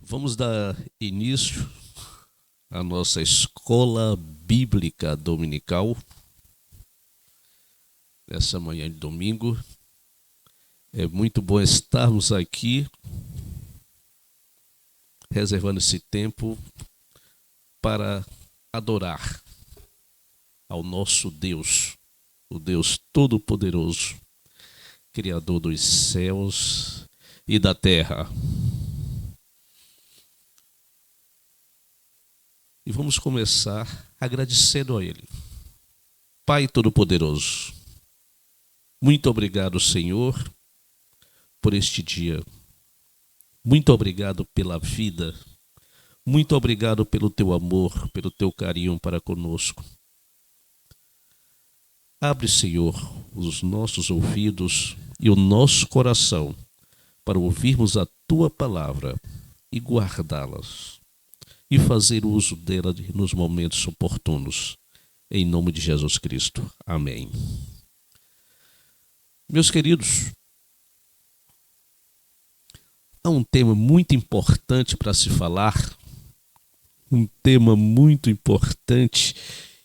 Vamos dar início à nossa escola bíblica dominical nessa manhã de domingo. É muito bom estarmos aqui, reservando esse tempo para adorar ao nosso Deus, o Deus Todo-Poderoso, Criador dos céus e da terra. E vamos começar agradecendo a Ele. Pai Todo-Poderoso, muito obrigado, Senhor, por este dia. Muito obrigado pela vida. Muito obrigado pelo teu amor, pelo teu carinho para conosco. Abre, Senhor, os nossos ouvidos e o nosso coração para ouvirmos a tua palavra e guardá-las e fazer uso dela nos momentos oportunos. Em nome de Jesus Cristo. Amém. Meus queridos, há um tema muito importante para se falar, um tema muito importante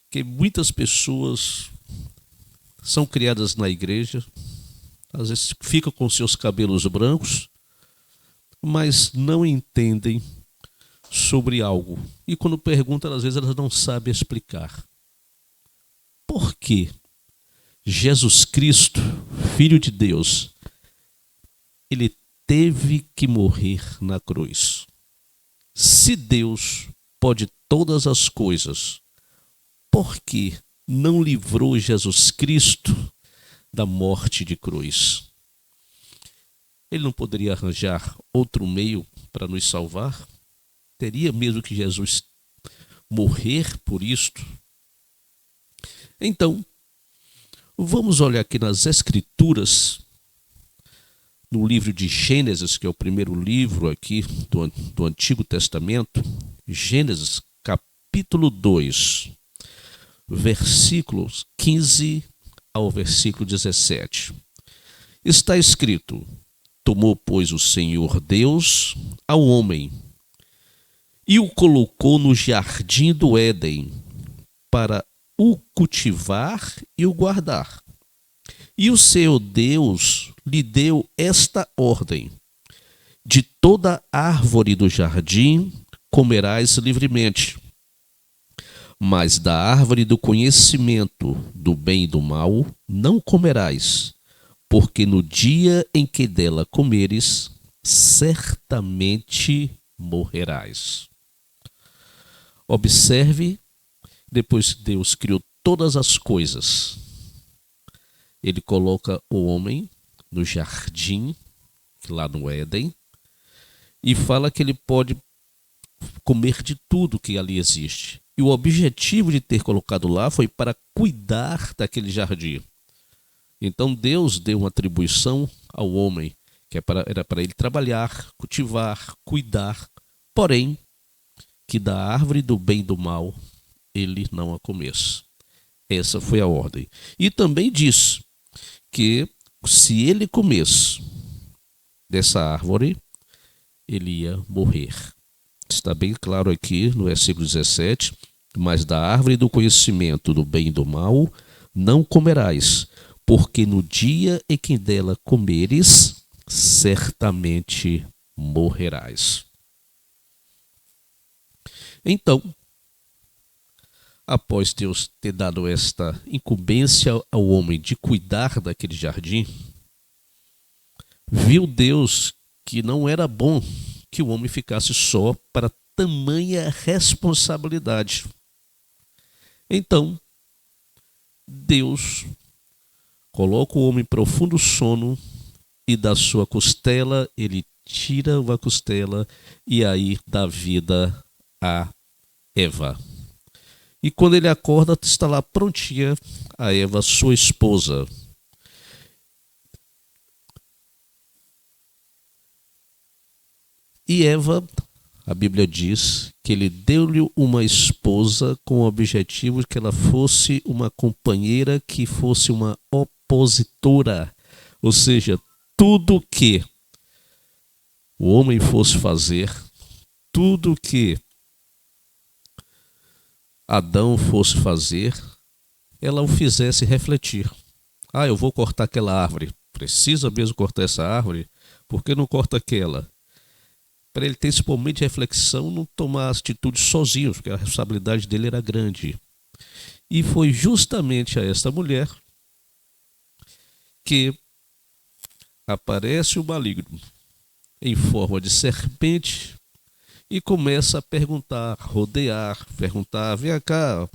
que muitas pessoas são criadas na igreja, às vezes ficam com seus cabelos brancos, mas não entendem sobre algo. E quando perguntam, às vezes elas não sabem explicar. Por que Jesus Cristo, Filho de Deus, ele teve que morrer na cruz? Se Deus pode todas as coisas, por que não livrou Jesus Cristo da morte de cruz? Ele não poderia arranjar outro meio para nos salvar? Teria mesmo que Jesus morrer por isto? Então, vamos olhar aqui nas Escrituras, no livro de Gênesis, que é o primeiro livro aqui do Antigo Testamento, Gênesis capítulo 2, versículos 15 ao versículo 17. Está escrito: tomou, pois, o Senhor Deus ao homem e o colocou no jardim do Éden para o cultivar e o guardar. E o Senhor Deus lhe deu esta ordem: de toda árvore do jardim comerás livremente, mas da árvore do conhecimento do bem e do mal não comerás, porque no dia em que dela comeres, certamente morrerás. Observe, depois que Deus criou todas as coisas, ele coloca o homem no jardim, lá no Éden, e fala que ele pode comer de tudo que ali existe. E o objetivo de ter colocado lá foi para cuidar daquele jardim. Então Deus deu uma atribuição ao homem, que era para ele trabalhar, cultivar, cuidar, porém, que da árvore do bem e do mal ele não a comesse. Essa foi a ordem. E também diz que se ele comesse dessa árvore, ele ia morrer. Está bem claro aqui no versículo 17: mas da árvore do conhecimento do bem e do mal não comerás, porque no dia em que dela comeres, certamente morrerás. Então, após Deus ter dado esta incumbência ao homem de cuidar daquele jardim, viu Deus que não era bom que o homem ficasse só para tamanha responsabilidade. Então, Deus coloca o homem em profundo sono e da sua costela ele tira uma costela e aí dá vida a Eva. E quando ele acorda, está lá prontinha a Eva, sua esposa. E Eva, a Bíblia diz que ele deu-lhe uma esposa com o objetivo de que ela fosse uma companheira, que fosse uma opositora. Ou seja, tudo que o homem fosse fazer, tudo que Adão fosse fazer, ela o fizesse refletir. Ah, eu vou cortar aquela árvore. Precisa mesmo cortar essa árvore? Por que não corta aquela? Para ele ter esse momento de reflexão, não tomar atitude sozinho, porque a responsabilidade dele era grande. E foi justamente a esta mulher que aparece o maligno em forma de serpente e começa a perguntar, rodear, perguntar, vem cá,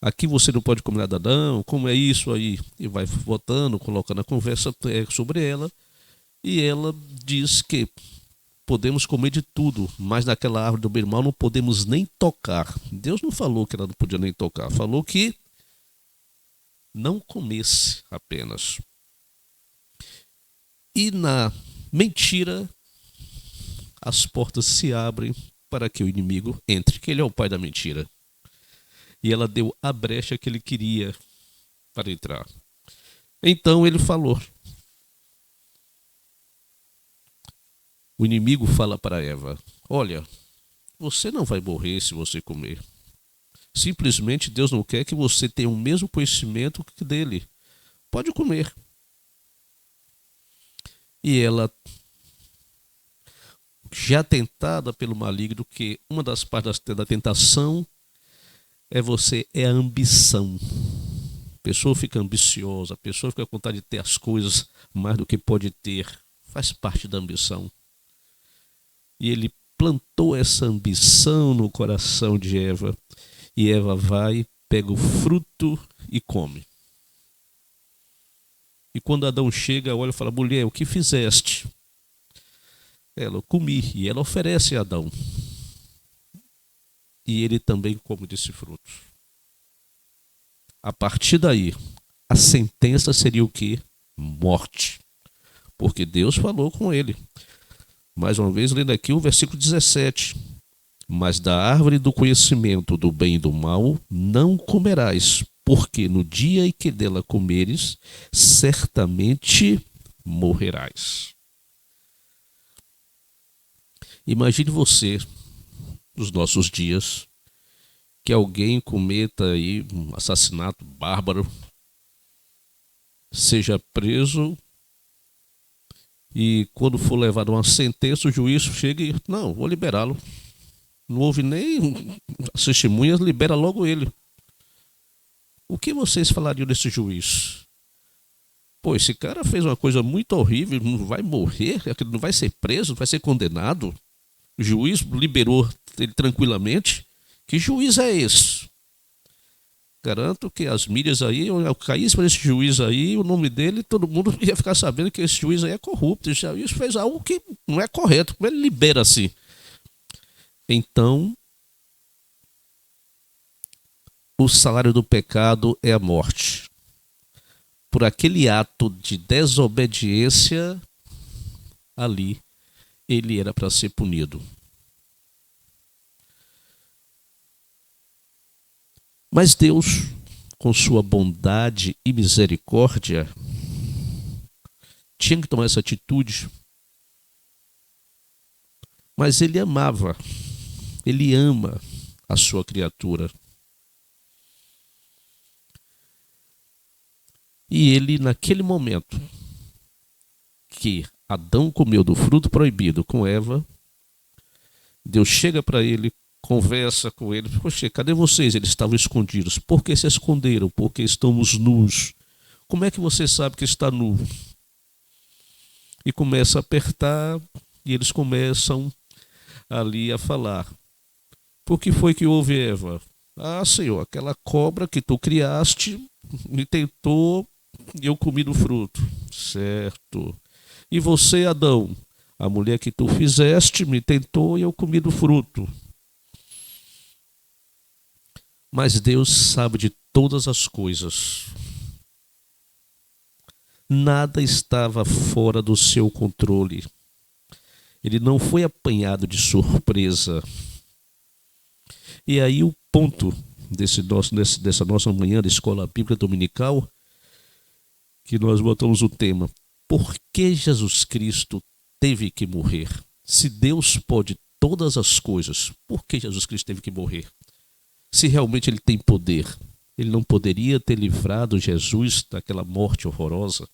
aqui você não pode comer nada não, como é isso aí? E vai botando, colocando a conversa sobre ela, e ela diz que podemos comer de tudo, mas naquela árvore do bem e do mal não podemos nem tocar. Deus não falou que ela não podia nem tocar, falou que não comesse apenas. E na mentira, as portas se abrem para que o inimigo entre, que ele é o pai da mentira. E ela deu a brecha que ele queria para entrar. Então ele falou. O inimigo fala para Eva: olha, você não vai morrer se você comer. Simplesmente Deus não quer que você tenha o mesmo conhecimento que dele. Pode comer. E ela, já tentada pelo maligno, que uma das partes da tentação é a ambição. A pessoa fica ambiciosa, a pessoa fica com vontade de ter as coisas mais do que pode ter. Faz parte da ambição. E ele plantou essa ambição no coração de Eva. E Eva vai, pega o fruto e come. E quando Adão chega, olha e fala: mulher, o que fizeste? Ela: comi. E ela oferece a Adão. E ele também come desse fruto. A partir daí, a sentença seria o quê? Morte. Porque Deus falou com ele. Mais uma vez, lendo aqui o versículo 17. Mas da árvore do conhecimento do bem e do mal não comerás, porque no dia em que dela comeres, certamente morrerás. Imagine você, nos nossos dias, que alguém cometa aí um assassinato bárbaro, seja preso e quando for levado a uma sentença, o juiz chega e: não, vou liberá-lo. Não houve nem as testemunhas, libera logo ele. O que vocês falariam desse juiz? Pô, esse cara fez uma coisa muito horrível, não vai morrer, não vai ser preso, não vai ser condenado. O juiz liberou ele tranquilamente. Que juiz é esse? Garanto que as mídias aí, eu caísse para esse juiz aí, o nome dele, todo mundo ia ficar sabendo que esse juiz aí é corrupto. Esse juiz fez algo que não é correto. Como ele libera assim? Então, o salário do pecado é a morte. Por aquele ato de desobediência, ali, ele era para ser punido. Mas Deus, com sua bondade e misericórdia, tinha que tomar essa atitude. Mas ele amava, ele ama a sua criatura. E ele, naquele momento que Adão comeu do fruto proibido com Eva, Deus chega para ele, conversa com ele: poxa, cadê vocês? Eles estavam escondidos. Por que se esconderam? Porque estamos nus. Como é que você sabe que está nu? E começa a apertar, e eles começam ali a falar: por que foi que houve, Eva? Ah, Senhor, aquela cobra que tu criaste me tentou e eu comi do fruto. Certo. E você, Adão? A mulher que tu fizeste me tentou e eu comi do fruto. Mas Deus sabe de todas as coisas. Nada estava fora do seu controle. Ele não foi apanhado de surpresa. E aí o ponto dessa nossa manhã da escola bíblica dominical, que nós botamos o tema: por que Jesus Cristo teve que morrer? Se Deus pode todas as coisas. Por que Jesus Cristo teve que morrer? Se realmente ele tem poder, ele não poderia ter livrado Jesus daquela morte horrorosa?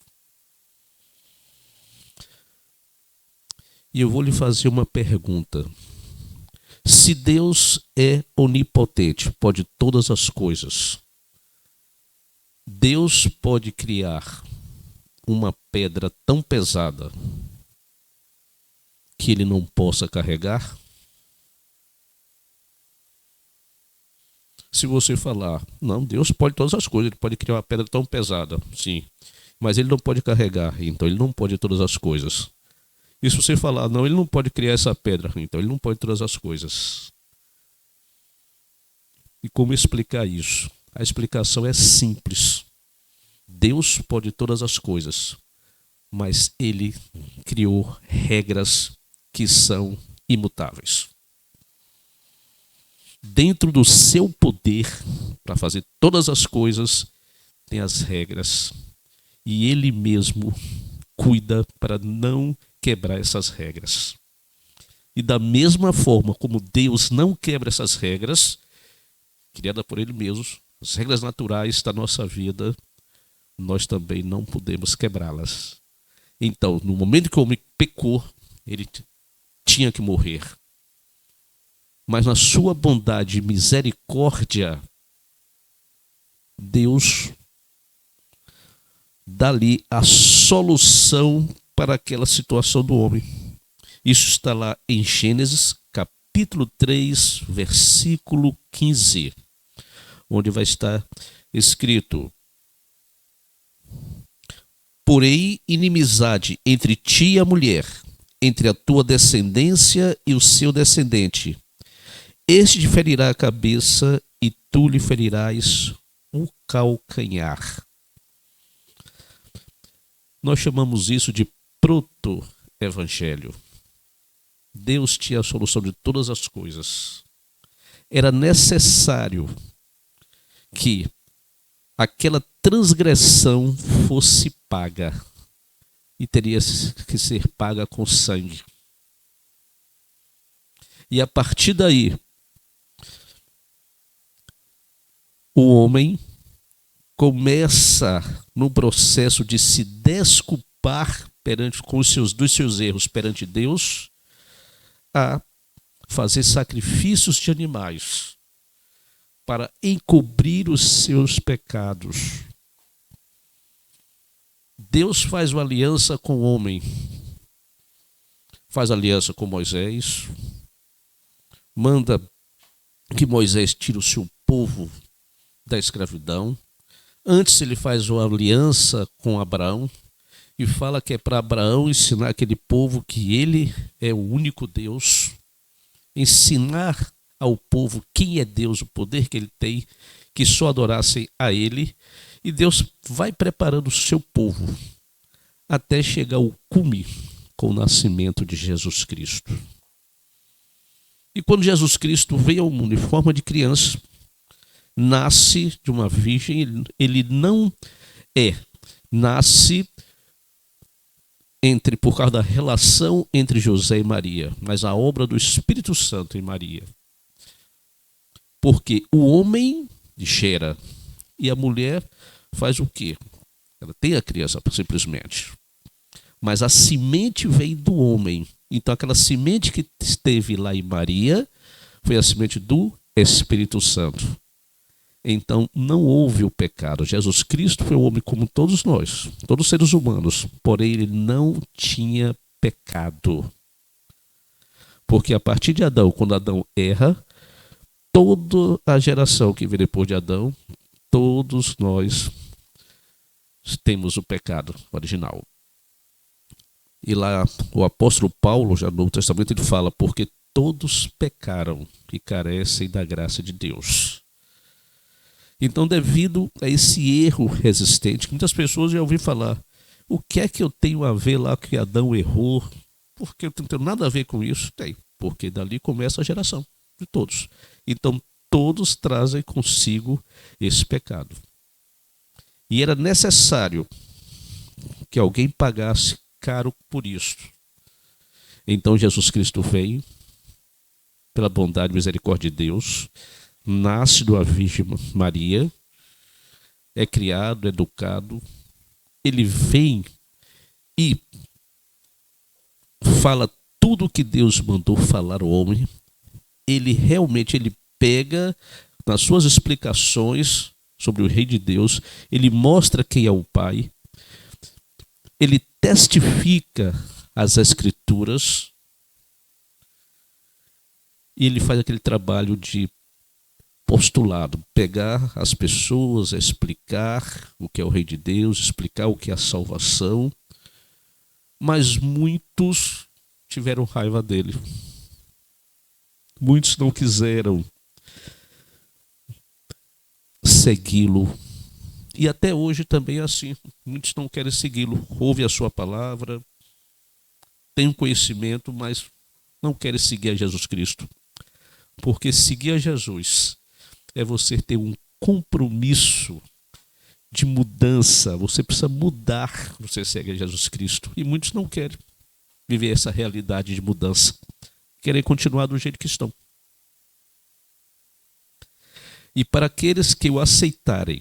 E eu vou lhe fazer uma pergunta. Se Deus é onipotente, pode todas as coisas, Deus pode criar uma pedra tão pesada que ele não possa carregar? Se você falar, não, Deus pode todas as coisas, ele pode criar uma pedra tão pesada, sim, mas ele não pode carregar, então ele não pode todas as coisas. E se você falar, não, ele não pode criar essa pedra, então ele não pode todas as coisas. E como explicar isso? A explicação é simples. Deus pode todas as coisas, mas ele criou regras que são imutáveis. Dentro do seu poder para fazer todas as coisas, tem as regras. E ele mesmo cuida para não quebrar essas regras. E da mesma forma como Deus não quebra essas regras, criadas por ele mesmo, as regras naturais da nossa vida, nós também não podemos quebrá-las. Então, no momento que o homem pecou, ele tinha que morrer. Mas na sua bondade e misericórdia, Deus dá-lhe a solução para aquela situação do homem. Isso está lá em Gênesis, capítulo 3, versículo 15, onde vai estar escrito: porém, inimizade entre ti e a mulher, entre a tua descendência e o seu descendente. Este te ferirá a cabeça e tu lhe ferirás o calcanhar. Nós chamamos isso de proto-evangelho. Deus tinha a solução de todas as coisas. Era necessário que aquela transgressão fosse paga. E teria que ser paga com sangue. E a partir daí, o homem começa no processo de se desculpar dos seus erros perante Deus, a fazer sacrifícios de animais para encobrir os seus pecados. Deus faz uma aliança com o homem, faz aliança com Moisés, manda que Moisés tire o seu povo da escravidão. Antes ele faz uma aliança com Abraão e fala que é para Abraão ensinar aquele povo que ele é o único Deus, ensinar ao povo quem é Deus, o poder que ele tem, que só adorassem a ele. E Deus vai preparando o seu povo até chegar ao cume com o nascimento de Jesus Cristo. E quando Jesus Cristo veio ao mundo em forma de criança, nasce de uma virgem, ele não nasce por causa da relação entre José e Maria, mas a obra do Espírito Santo em Maria. Porque o homem gera e a mulher faz o quê? Ela tem a criança simplesmente. Mas a semente vem do homem. Então aquela semente que esteve lá em Maria foi a semente do Espírito Santo. Então não houve o pecado. Jesus Cristo foi um homem como todos nós, todos os seres humanos, porém ele não tinha pecado. Porque a partir de Adão, quando Adão erra, toda a geração que vem depois de Adão, todos nós temos o pecado original. E lá o apóstolo Paulo, já no Novo Testamento, ele fala: porque todos pecaram e carecem da graça de Deus. Então, devido a esse erro resistente, muitas pessoas já ouviram falar: o que é que eu tenho a ver lá que Adão errou? Porque eu não tenho nada a ver com isso. Tem, porque dali começa a geração de todos. Então, todos trazem consigo esse pecado. E era necessário que alguém pagasse caro por isso. Então, Jesus Cristo veio, pela bondade e misericórdia de Deus, nasce de uma Virgem Maria, é criado, educado, ele vem e fala tudo o que Deus mandou falar ao homem. Ele realmente pega nas suas explicações sobre o Rei de Deus, ele mostra quem é o Pai, ele testifica as Escrituras e ele faz aquele trabalho de postulado, pegar as pessoas, explicar o que é o Rei de Deus, explicar o que é a salvação, mas muitos tiveram raiva dele. Muitos não quiseram segui-lo. E até hoje também é assim. Muitos não querem segui-lo. Ouvem a sua palavra, têm conhecimento, mas não querem seguir a Jesus Cristo. Porque seguir a Jesus é você ter um compromisso de mudança. Você precisa mudar, você segue a Jesus Cristo. E muitos não querem viver essa realidade de mudança. Querem continuar do jeito que estão. E para aqueles que o aceitarem,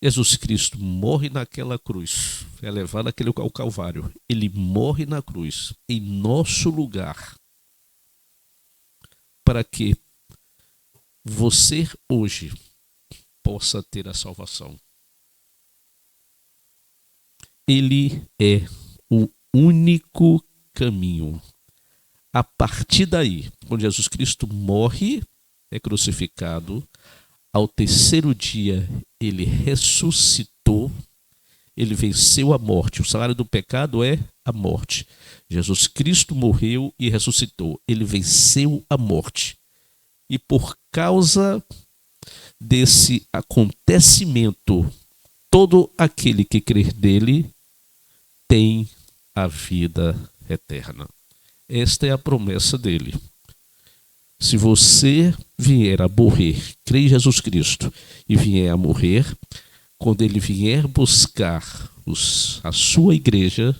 Jesus Cristo morre naquela cruz, é levado ao Calvário. Ele morre na cruz, em nosso lugar, para que você hoje possa ter a salvação. Ele é o único caminho. A partir daí, quando Jesus Cristo morre, é crucificado, ao terceiro dia ele ressuscitou, ele venceu a morte. O salário do pecado é a morte. Jesus Cristo morreu e ressuscitou. Ele venceu a morte. E por causa desse acontecimento, todo aquele que crer nele tem a vida eterna. Esta é a promessa dele. Se você vier a morrer, crê em Jesus Cristo e vier a morrer, quando ele vier buscar a sua igreja,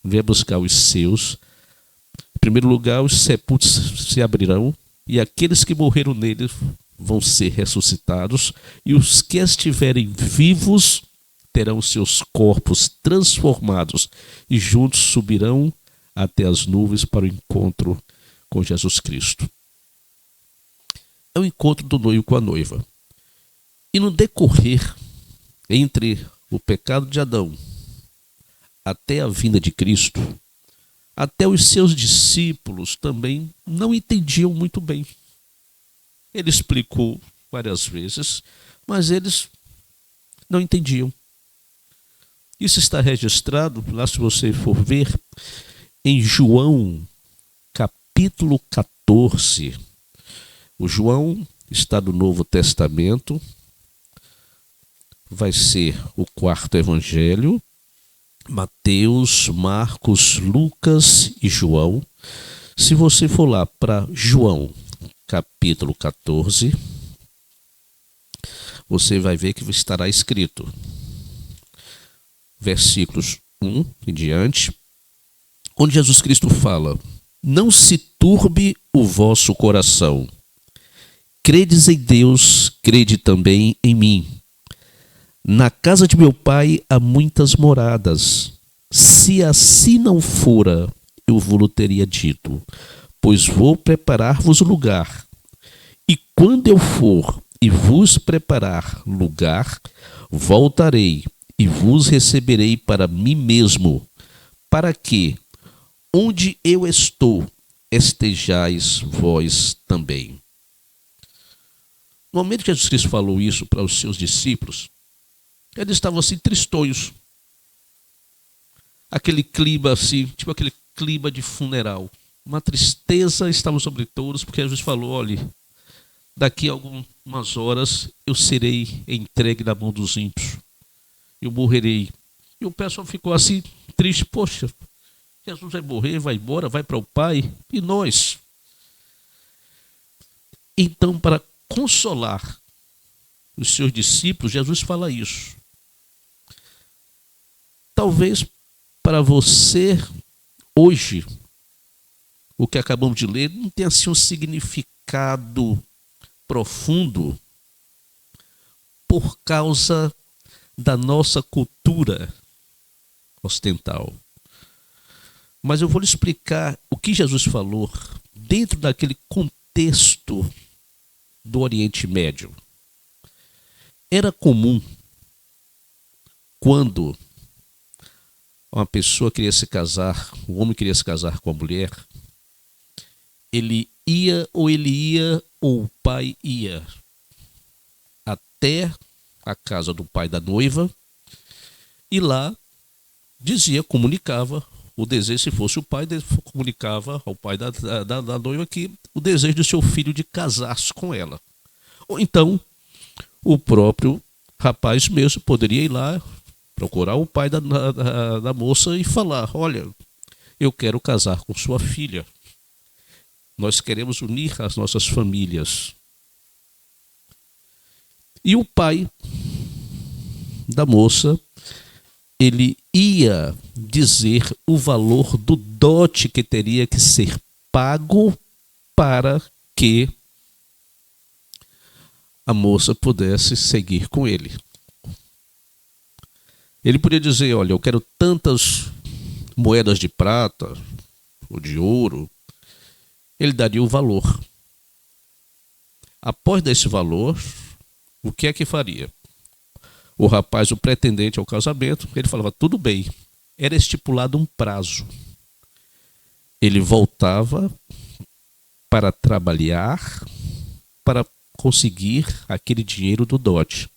vier buscar os seus, em primeiro lugar os sepulcros se abrirão e aqueles que morreram nele vão ser ressuscitados e os que estiverem vivos terão seus corpos transformados e juntos subirão até as nuvens para o encontro com Jesus Cristo. É o encontro do noivo com a noiva. E no decorrer entre o pecado de Adão até a vinda de Cristo, até os seus discípulos também não entendiam muito bem. Ele explicou várias vezes, mas eles não entendiam. Isso está registrado, lá se você for ver, em João, capítulo 14. O João está no Novo Testamento, vai ser o quarto evangelho, Mateus, Marcos, Lucas e João. Se você for lá para João, capítulo 14, você vai ver que estará escrito, versículos 1 em diante, onde Jesus Cristo fala: não se turbe o vosso coração. Credes em Deus, crede também em mim. Na casa de meu pai há muitas moradas. Se assim não fora, eu vou-lhe teria dito, pois vou preparar-vos lugar. E quando eu for e vos preparar lugar, voltarei e vos receberei para mim mesmo, para que, onde eu estou, estejais vós também. No momento que Jesus Cristo falou isso para os seus discípulos, eles estavam assim tristonhos. Aquele clima assim, tipo aquele clima de funeral. Uma tristeza estava sobre todos, porque Jesus falou: olha, daqui a algumas horas eu serei entregue na mão dos ímpios. Eu morrerei. E o pessoal ficou assim triste. Poxa, Jesus vai morrer, vai embora, vai para o Pai. E nós? Então, para consolar os seus discípulos, Jesus fala isso. Talvez para você hoje o que acabamos de ler não tem assim um significado profundo por causa da nossa cultura ocidental. Mas eu vou lhe explicar o que Jesus falou dentro daquele contexto do Oriente Médio. Era comum, quando uma pessoa queria se casar, o homem queria se casar com a mulher, ele ia, ou o pai ia até a casa do pai da noiva e lá comunicava o desejo, se fosse o pai, comunicava ao pai da noiva que o desejo do seu filho de casar-se com ela. Ou então, o próprio rapaz mesmo poderia ir lá, procurar o pai da moça e falar: olha, eu quero casar com sua filha. Nós queremos unir as nossas famílias. E o pai da moça, ele ia dizer o valor do dote que teria que ser pago para que a moça pudesse seguir com ele. Ele podia dizer: olha, eu quero tantas moedas de prata ou de ouro. Ele daria o valor. Após desse valor, o que é que faria? O rapaz, o pretendente ao casamento, ele falava: tudo bem. Era estipulado um prazo. Ele voltava para trabalhar, para conseguir aquele dinheiro do dote.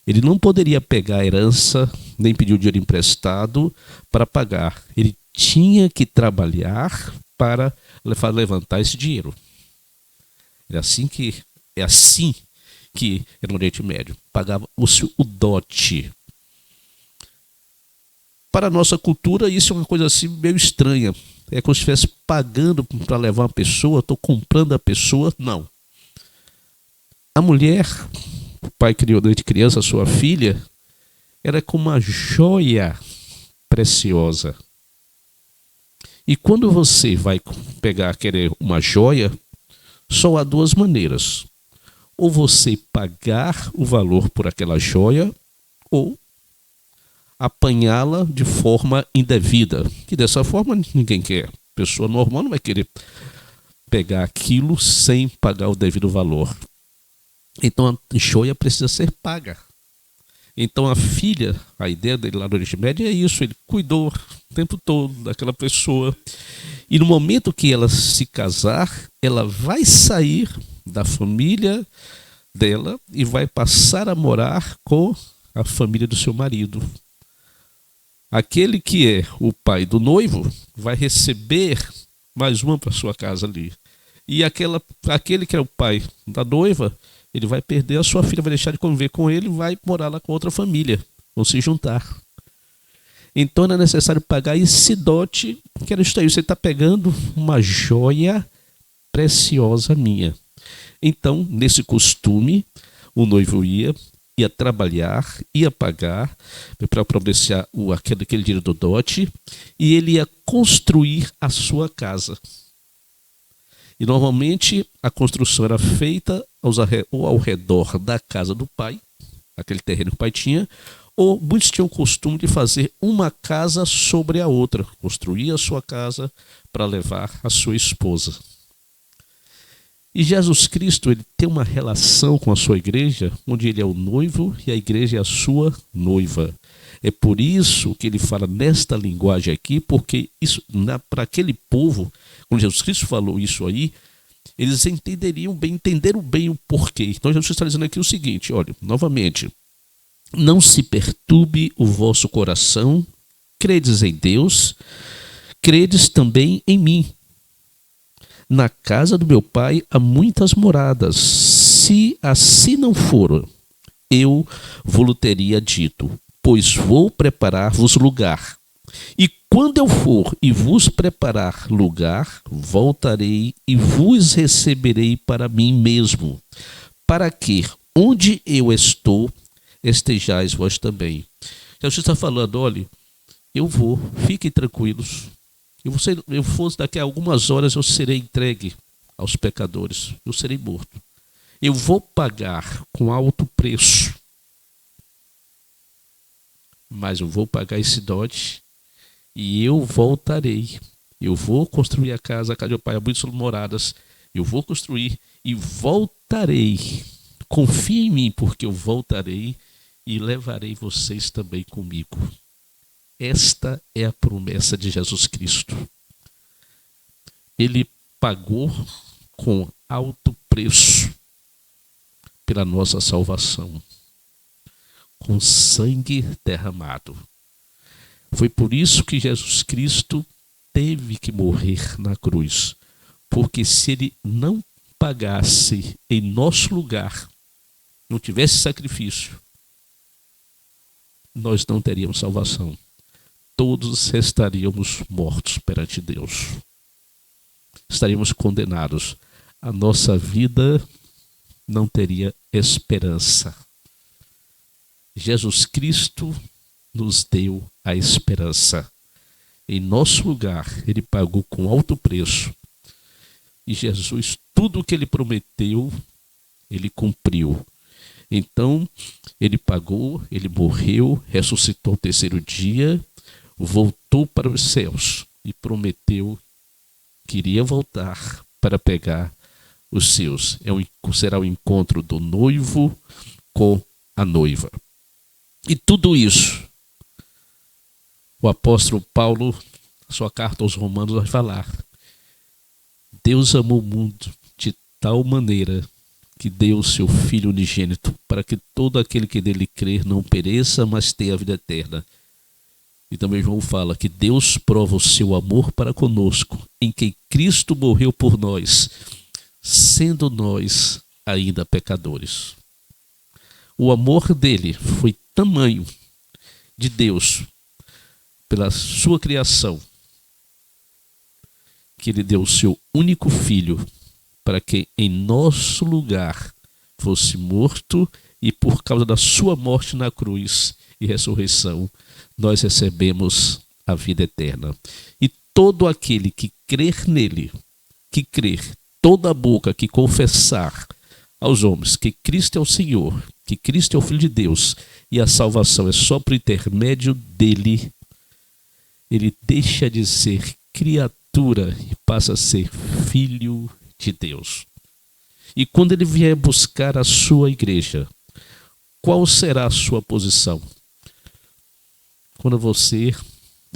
Ele não poderia pegar a herança, nem pedir o dinheiro emprestado para pagar. Ele tinha que trabalhar para levantar esse dinheiro. É assim que era no Oriente Médio. Pagava o dote. Para a nossa cultura, isso é uma coisa assim meio estranha. É como se estivesse pagando para levar uma pessoa, estou comprando a pessoa. Não. A mulher, o pai criou desde criança a sua filha, era como uma joia preciosa. E quando você vai querer uma joia, só há duas maneiras. Ou você pagar o valor por aquela joia, ou apanhá-la de forma indevida. Que dessa forma ninguém quer. Pessoa normal não vai querer pegar aquilo sem pagar o devido valor. Então a joia precisa ser paga. Então a filha, a ideia dele lá no Oriente Médio é isso, ele cuidou o tempo todo daquela pessoa. E no momento que ela se casar, ela vai sair da família dela e vai passar a morar com a família do seu marido. Aquele que é o pai do noivo vai receber mais uma para sua casa ali. E aquele que é o pai da noiva, ele vai perder a sua filha, vai deixar de conviver com ele e vai morar lá com outra família. Vão se juntar. Então era necessário pagar esse dote, que era isso aí. Você está pegando uma joia preciosa minha. Então, nesse costume, o noivo ia trabalhar, ia pagar para providenciar aquele dinheiro do dote, e ele ia construir a sua casa. E normalmente a construção era feita ou ao redor da casa do pai, aquele terreno que o pai tinha, ou muitos tinham o costume de fazer uma casa sobre a outra, construir a sua casa para levar a sua esposa. E Jesus Cristo, ele tem uma relação com a sua igreja, onde ele é o noivo e a igreja é a sua noiva. É por isso que ele fala nesta linguagem aqui, porque isso para aquele povo, quando Jesus Cristo falou isso aí, eles entenderam bem o porquê. Então Jesus está dizendo aqui o seguinte: olha, novamente, não se perturbe o vosso coração, credes em Deus, credes também em mim. Na casa do meu pai há muitas moradas. Se assim não for, eu vos teria dito, pois vou preparar-vos lugar. E quando eu for e vos preparar lugar, voltarei e vos receberei para mim mesmo, para que onde eu estou, estejais vós também. Jesus está falando: olha, eu vou, fiquem tranquilos. Eu fosse daqui a algumas horas, eu serei entregue aos pecadores, eu serei morto. Eu vou pagar com alto preço, mas eu vou pagar esse dote e eu voltarei. Eu vou construir a casa de meu pai há muitas moradas. Eu vou construir e voltarei. Confie em mim, porque eu voltarei e levarei vocês também comigo. Esta é a promessa de Jesus Cristo. Ele pagou com alto preço pela nossa salvação, com sangue derramado. Foi por isso que Jesus Cristo teve que morrer na cruz, porque se ele não pagasse em nosso lugar, não tivesse sacrifício, nós não teríamos salvação. Todos estaríamos mortos perante Deus. Estaríamos condenados. A nossa vida não teria esperança. Jesus Cristo nos deu a esperança. Em nosso lugar, ele pagou com alto preço. E Jesus, tudo o que ele prometeu, ele cumpriu. Então, ele pagou, ele morreu, ressuscitou ao terceiro dia, voltou para os céus e prometeu que iria voltar para pegar os seus. Será o encontro do noivo com a noiva. E tudo isso, o apóstolo Paulo, sua carta aos Romanos, vai falar. Deus amou o mundo de tal maneira que deu o seu Filho unigênito, para que todo aquele que nele crer não pereça, mas tenha a vida eterna. E também João fala que Deus prova o seu amor para conosco, em que Cristo morreu por nós, sendo nós ainda pecadores. O amor dele foi tamanho de Deus pela sua criação, que ele deu o seu único filho para que em nosso lugar fosse morto, e por causa da sua morte na cruz e ressurreição, nós recebemos a vida eterna. E todo aquele que crer nele, que crer, toda a boca que confessar aos homens que Cristo é o Senhor, que Cristo é o Filho de Deus, e a salvação é só por intermédio dele, ele deixa de ser criatura e passa a ser filho de Deus. E quando ele vier buscar a sua igreja, qual será a sua posição? Quando você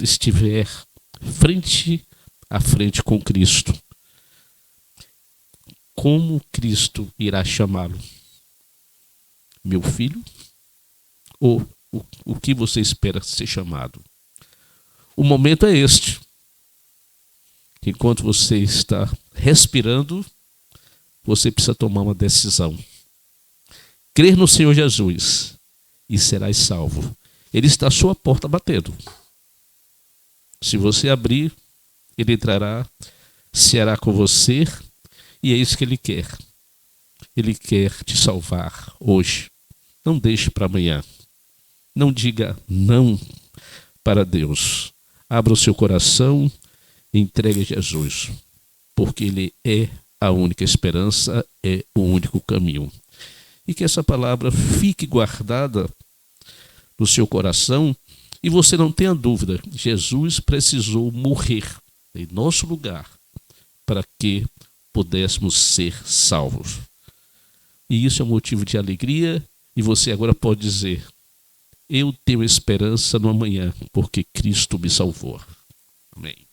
estiver frente a frente com Cristo, como Cristo irá chamá-lo? Meu filho? Ou o que você espera ser chamado? O momento é este. Enquanto você está respirando, você precisa tomar uma decisão. Crer no Senhor Jesus e serás salvo. Ele está à sua porta batendo. Se você abrir, ele entrará, ceará com você, e é isso que ele quer. Ele quer te salvar hoje. Não deixe para amanhã. Não diga não para Deus. Abra o seu coração e entregue a Jesus, porque ele é a única esperança, é o único caminho. E que essa palavra fique guardada no seu coração e você não tenha dúvida. Jesus precisou morrer em nosso lugar para que pudéssemos ser salvos. E isso é um motivo de alegria, e você agora pode dizer: eu tenho esperança no amanhã, porque Cristo me salvou. Amém.